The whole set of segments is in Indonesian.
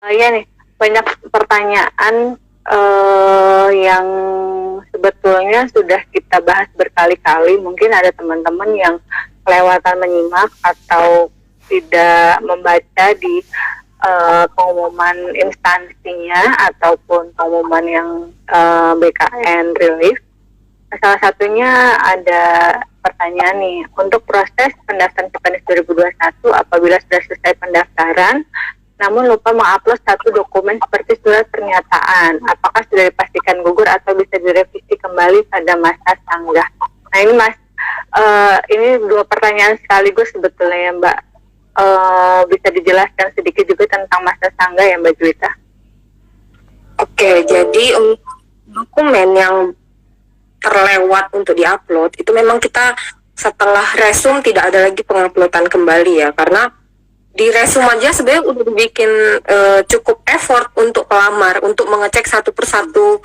Iya nih, banyak pertanyaan yang sebetulnya sudah kita bahas berkali-kali. Mungkin ada teman-teman yang kelewatan menyimak atau tidak membaca di pengumuman instansinya ataupun pengumuman yang BKN rilis. Salah satunya ada pertanyaan nih, untuk proses pendaftaran CPNS 2021 apabila sudah selesai pendaftaran namun lupa mengupload satu dokumen seperti surat pernyataan, apakah sudah dipastikan gugur atau bisa direvisi kembali pada masa sanggah? Nah ini Mas, ini dua pertanyaan sekaligus sebetulnya ya Mbak. Bisa dijelaskan sedikit juga tentang masa sanggah ya Mbak Juwita? Oke, jadi untuk dokumen yang terlewat untuk diupload itu memang kita setelah resum tidak ada lagi penguploadan kembali ya, karena di resume aja sebenarnya udah bikin cukup effort untuk pelamar untuk mengecek satu persatu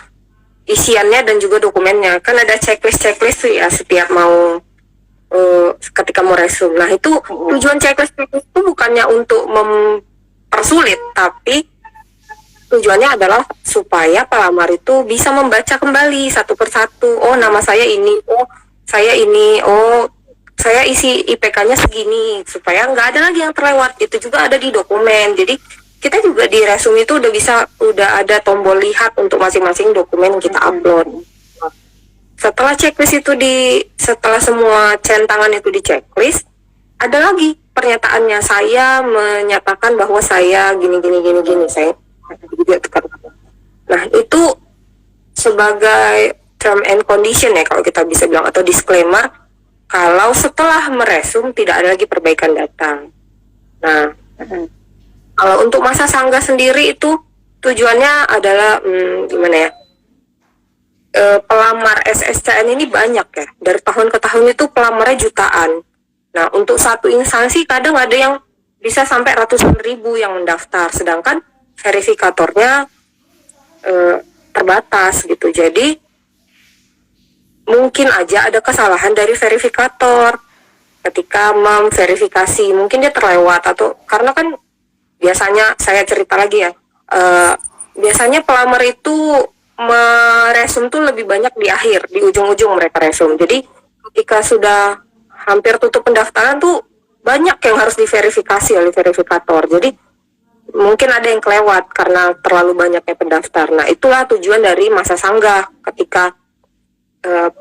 isiannya dan juga dokumennya. Kan ada checklist tuh ya setiap mau ketika mau resume. Nah itu tujuan checklist itu bukannya untuk mempersulit, tapi tujuannya adalah supaya pelamar itu bisa membaca kembali satu persatu. Oh nama saya ini, oh saya ini, oh saya isi IPK-nya segini, supaya nggak ada lagi yang terlewat. Itu juga ada di dokumen. Jadi kita juga di resume itu udah ada tombol lihat untuk masing-masing dokumen yang kita upload. Setelah checklist itu setelah semua centangan itu di checklist, ada lagi pernyataannya. Saya menyatakan bahwa saya gini. Saya nah itu sebagai term and condition ya kalau kita bisa bilang, atau disclaimer kalau setelah meresum tidak ada lagi perbaikan data. Nah, kalau untuk masa sanggah sendiri itu tujuannya adalah gimana ya? Pelamar SSCN ini banyak ya. Dari tahun ke tahun itu pelamarnya jutaan. Nah, untuk satu instansi kadang ada yang bisa sampai ratusan ribu yang mendaftar, sedangkan verifikatornya terbatas gitu. Jadi mungkin aja ada kesalahan dari verifikator ketika memverifikasi, mungkin dia terlewat, atau karena kan biasanya saya cerita lagi ya, biasanya pelamar itu meresum tuh lebih banyak di akhir, di ujung-ujung mereka resum. Jadi ketika sudah hampir tutup pendaftaran tuh banyak yang harus diverifikasi oleh verifikator. Jadi mungkin ada yang kelewat karena terlalu banyaknya pendaftar. Nah itulah tujuan dari masa sanggah ketika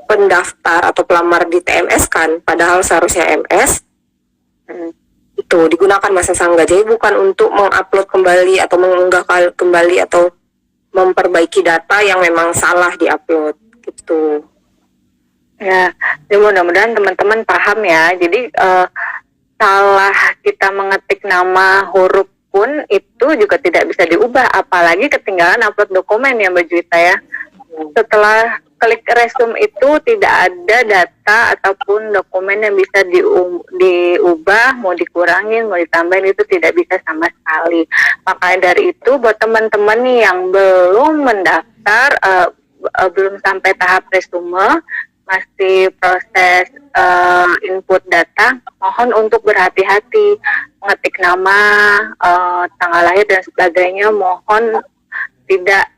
pendaftar atau pelamar di TMS kan, padahal seharusnya MS, itu digunakan masa sanggah. Jadi bukan untuk mengupload kembali atau mengunggah kembali atau memperbaiki data yang memang salah diupload gitu. Ya, mudah-mudahan teman-teman paham ya. Jadi salah kita mengetik nama, huruf pun itu juga tidak bisa diubah, apalagi ketinggalan upload dokumen ya Mbak Juwita ya. Setelah klik resume itu tidak ada data ataupun dokumen yang bisa diubah, mau dikurangin, mau ditambahin, itu tidak bisa sama sekali. Makanya dari itu buat teman-teman nih yang belum mendaftar, belum sampai tahap resume, masih proses input data, mohon untuk berhati-hati mengetik nama, tanggal lahir dan sebagainya, mohon tidak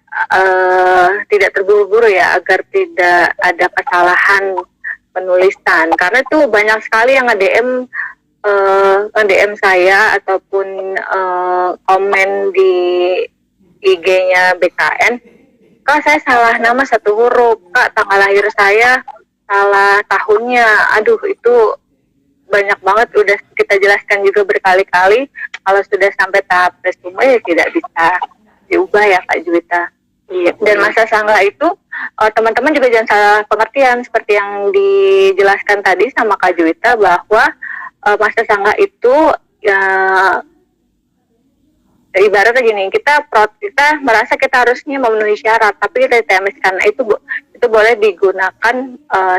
terburu-buru ya, agar tidak ada kesalahan penulisan, karena itu banyak sekali yang nge-DM saya ataupun komen di IG-nya BKN, Kak saya salah nama satu huruf, Kak tanggal lahir saya salah tahunnya. Aduh itu banyak banget, udah kita jelaskan juga berkali-kali, kalau sudah sampai tahap resume ya tidak bisa diubah ya Kak Juwita. Iya. Dan masa sanggah itu teman-teman juga jangan salah pengertian, seperti yang dijelaskan tadi sama Kak Juwita, bahwa masa sanggah itu ya, ibaratnya gini, kita merasa kita harusnya memenuhi syarat, tapi kita TMS karena itu boleh digunakan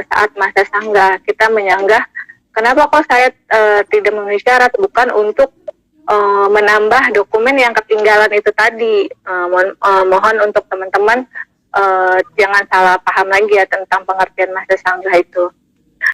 saat masa sanggah. Kita menyanggah, kenapa kok saya tidak memenuhi syarat, bukan untuk menambah dokumen yang ketinggalan itu tadi. Mohon untuk teman-teman jangan salah paham lagi ya tentang pengertian masa sanggah itu.